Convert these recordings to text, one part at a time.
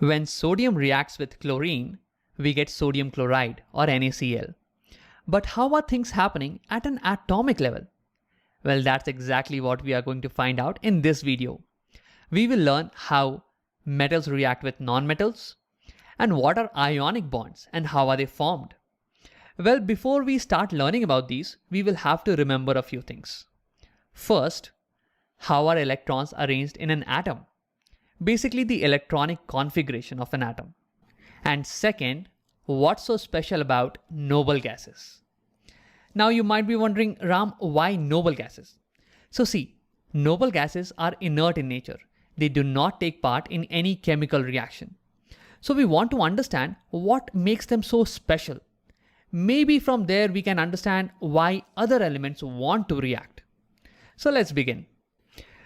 When sodium reacts with chlorine, we get sodium chloride or NaCl. But how are things happening at an atomic level? Well, that's exactly what we are going to find out in this video. We will learn how metals react with nonmetals and what are ionic bonds and how are they formed. Well, before we start learning about these, we will have to remember a few things. First, how are electrons arranged in an atom? Basically, the electronic configuration of an atom. And second, what's so special about noble gases? Now you might be wondering, Ram, why noble gases? So see, noble gases are inert in nature. They do not take part in any chemical reaction. So we want to understand what makes them so special. Maybe from there we can understand why other elements want to react. So let's begin.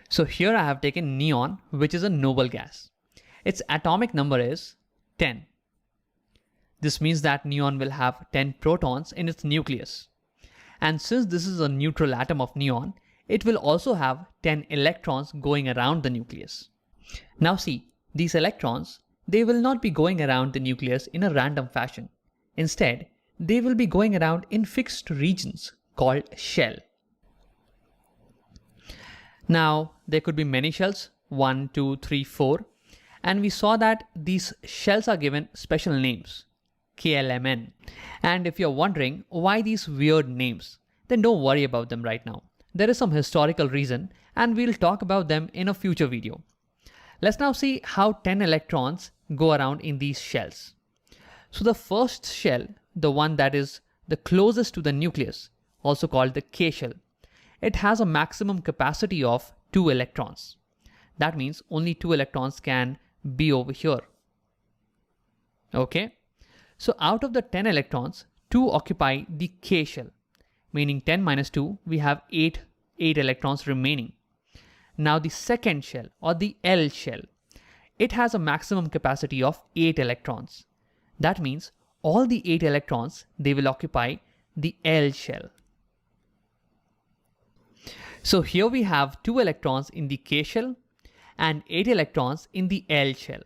So here I have taken neon, which is a noble gas. Its atomic number is 10. This means that neon will have 10 protons in its nucleus. And since this is a neutral atom of neon, it will also have 10 electrons going around the nucleus. Now see, these electrons, they will not be going around the nucleus in a random fashion. Instead, they will be going around in fixed regions called shell. Now, there could be many shells, 1, 2, 3, 4, and we saw that these shells are given special names, KLMN. And if you're wondering why these weird names, then don't worry about them right now. There is some historical reason and we'll talk about them in a future video. Let's now see how 10 electrons go around in these shells. So the first shell, the one that is the closest to the nucleus, also called the K shell, it has a maximum capacity of 2 electrons. That means only 2 electrons can be over here. Okay? So out of the 10 electrons, 2 occupy the K shell, meaning 10 minus 2, we have 8 electrons remaining. Now the second shell or the L shell, it has a maximum capacity of 8 electrons. That means all the 8 electrons, they will occupy the L shell. So here we have 2 electrons in the K shell and 8 electrons in the L shell.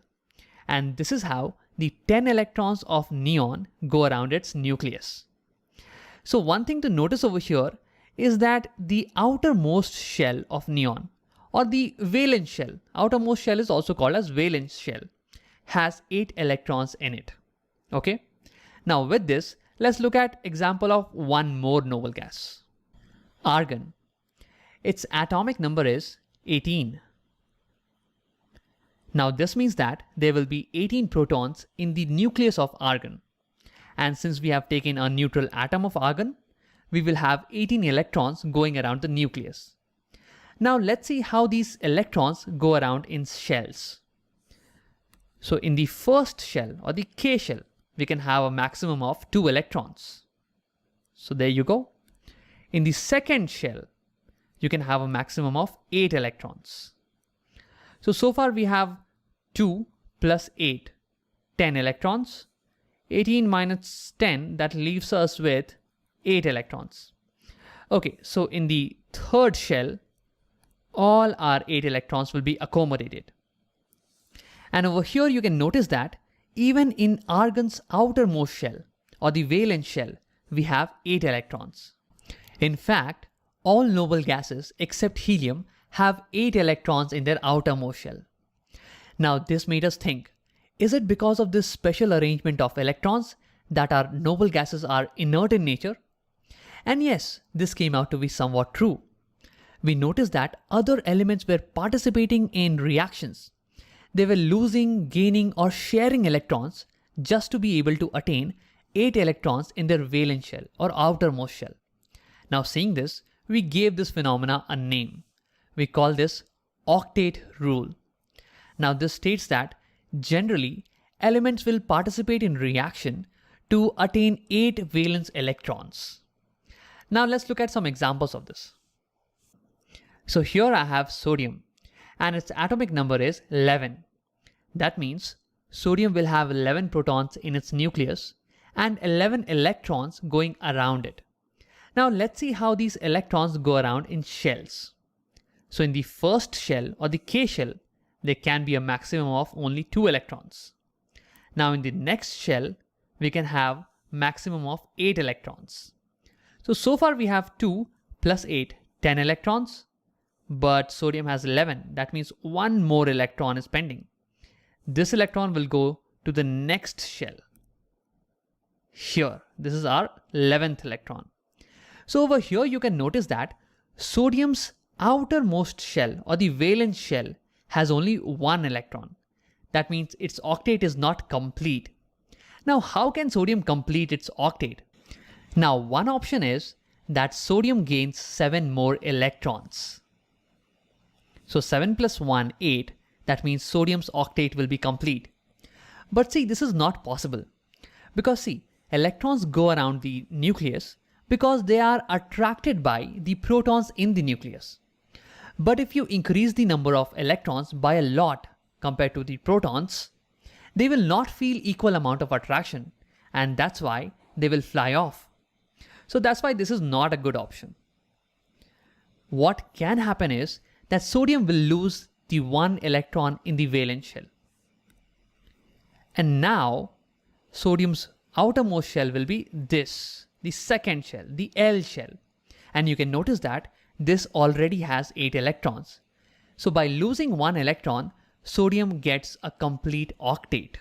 And this is how the 10 electrons of neon go around its nucleus. So one thing to notice over here is that the outermost shell of neon, or the valence shell, outermost shell is also called as valence shell, has 8 electrons in it. Okay? Now with this, let's look at example of one more noble gas. Argon. Its atomic number is 18. Now this means that there will be 18 protons in the nucleus of argon. And since we have taken a neutral atom of argon, we will have 18 electrons going around the nucleus. Now let's see how these electrons go around in shells. So in the first shell or the K shell, we can have a maximum of 2 electrons. So there you go. In the second shell, you can have a maximum of 8 electrons. So far we have 2 plus 8, 10 electrons. 18 minus 10, that leaves us with 8 electrons. Okay, so in the third shell, all our 8 electrons will be accommodated. And over here you can notice that even in argon's outermost shell or the valence shell, we have 8 electrons. In fact, all noble gases except helium have 8 electrons in their outermost shell. Now this made us think, is it because of this special arrangement of electrons that our noble gases are inert in nature? And yes, this came out to be somewhat true. We noticed that other elements were participating in reactions. They were losing, gaining or sharing electrons just to be able to attain 8 electrons in their valence shell or outermost shell. Now seeing this, we gave this phenomena a name. We call this octet rule. Now this states that generally elements will participate in reaction to attain 8 valence electrons. Now let's look at some examples of this. So here I have sodium and its atomic number is 11. That means sodium will have 11 protons in its nucleus and 11 electrons going around it. Now let's see how these electrons go around in shells. So in the first shell or the K shell, there can be a maximum of only 2 electrons. Now in the next shell, we can have maximum of 8 electrons. So far we have 2 plus 8, 10 electrons, but sodium has 11. That means one more electron is pending. This electron will go to the next shell. Here, this is our 11th electron. So over here you can notice that sodium's outermost shell or the valence shell has only one electron. That means its octet is not complete. Now how can sodium complete its octet? Now one option is that sodium gains 7 more electrons. So 7 plus 1, 8. That means sodium's octet will be complete. But see, this is not possible. Because see, electrons go around the nucleus because they are attracted by the protons in the nucleus. But if you increase the number of electrons by a lot compared to the protons, they will not feel equal amount of attraction, and that's why they will fly off. So that's why this is not a good option. What can happen is that sodium will lose the one electron in the valence shell. And now sodium's outermost shell will be this, the second shell, the L shell. And you can notice that this already has 8 electrons. So by losing one electron, sodium gets a complete octet.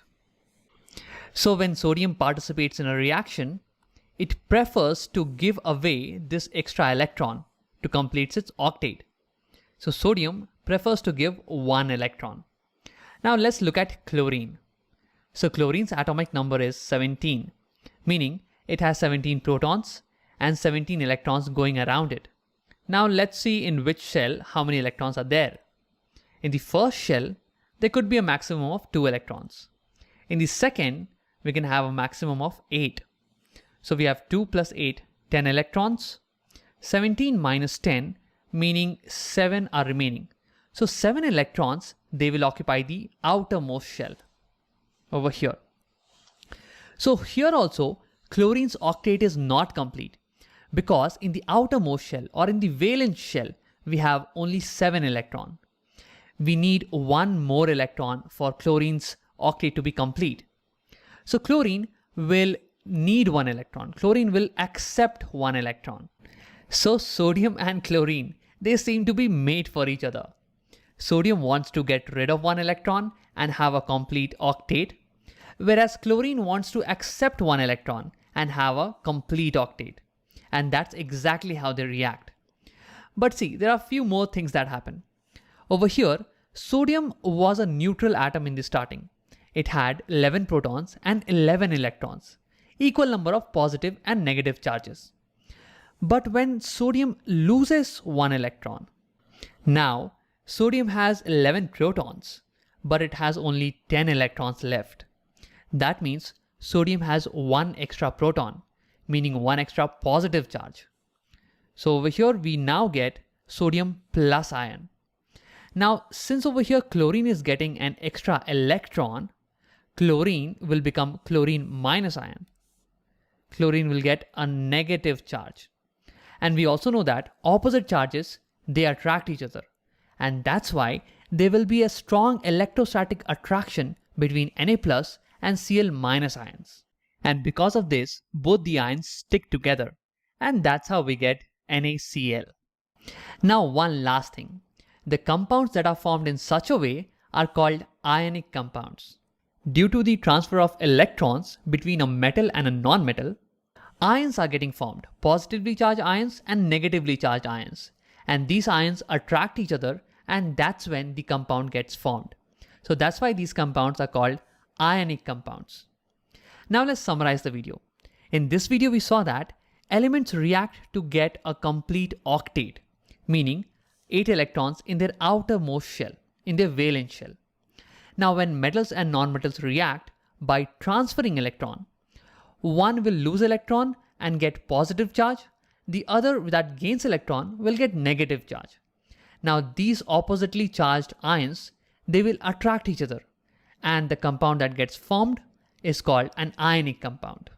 So when sodium participates in a reaction, it prefers to give away this extra electron to complete its octet. So sodium prefers to give one electron. Now let's look at chlorine. So chlorine's atomic number is 17, meaning it has 17 protons and 17 electrons going around it. Now let's see in which shell how many electrons are there. In the first shell, there could be a maximum of 2 electrons. In the second, we can have a maximum of 8. So we have 2 plus 8, 10 electrons. 17 minus 10, meaning 7 are remaining. So 7 electrons, they will occupy the outermost shell over here. So here also, chlorine's octet is not complete because in the outermost shell or in the valence shell, we have only 7 electrons. We need one more electron for chlorine's octet to be complete. So chlorine will need one electron. Chlorine will accept one electron. So sodium and chlorine, they seem to be made for each other. Sodium wants to get rid of one electron and have a complete octet, whereas chlorine wants to accept one electron and have a complete octet. And that's exactly how they react. But see, there are a few more things that happen. Over here, sodium was a neutral atom in the starting. It had 11 protons and 11 electrons, equal number of positive and negative charges. But when sodium loses one electron, now sodium has 11 protons, but it has only 10 electrons left. That means sodium has one extra proton, meaning one extra positive charge. So over here we now get sodium plus ion. Now since over here chlorine is getting an extra electron, chlorine will become chlorine minus ion. Chlorine will get a negative charge. And we also know that opposite charges, they attract each other. And that's why there will be a strong electrostatic attraction between Na plus and Cl minus ions. And because of this, both the ions stick together. And that's how we get NaCl. Now one last thing. The compounds that are formed in such a way are called ionic compounds. Due to the transfer of electrons between a metal and a non-metal, ions are getting formed, positively charged ions and negatively charged ions. And these ions attract each other, and that's when the compound gets formed. So that's why these compounds are called ionic compounds. Now let's summarize the video. In this video, we saw that elements react to get a complete octet, meaning 8 electrons in their outermost shell, in their valence shell. Now when metals and nonmetals react by transferring electron, one will lose electron and get positive charge. The other that gains electron will get negative charge. Now these oppositely charged ions, they will attract each other, and the compound that gets formed is called an ionic compound.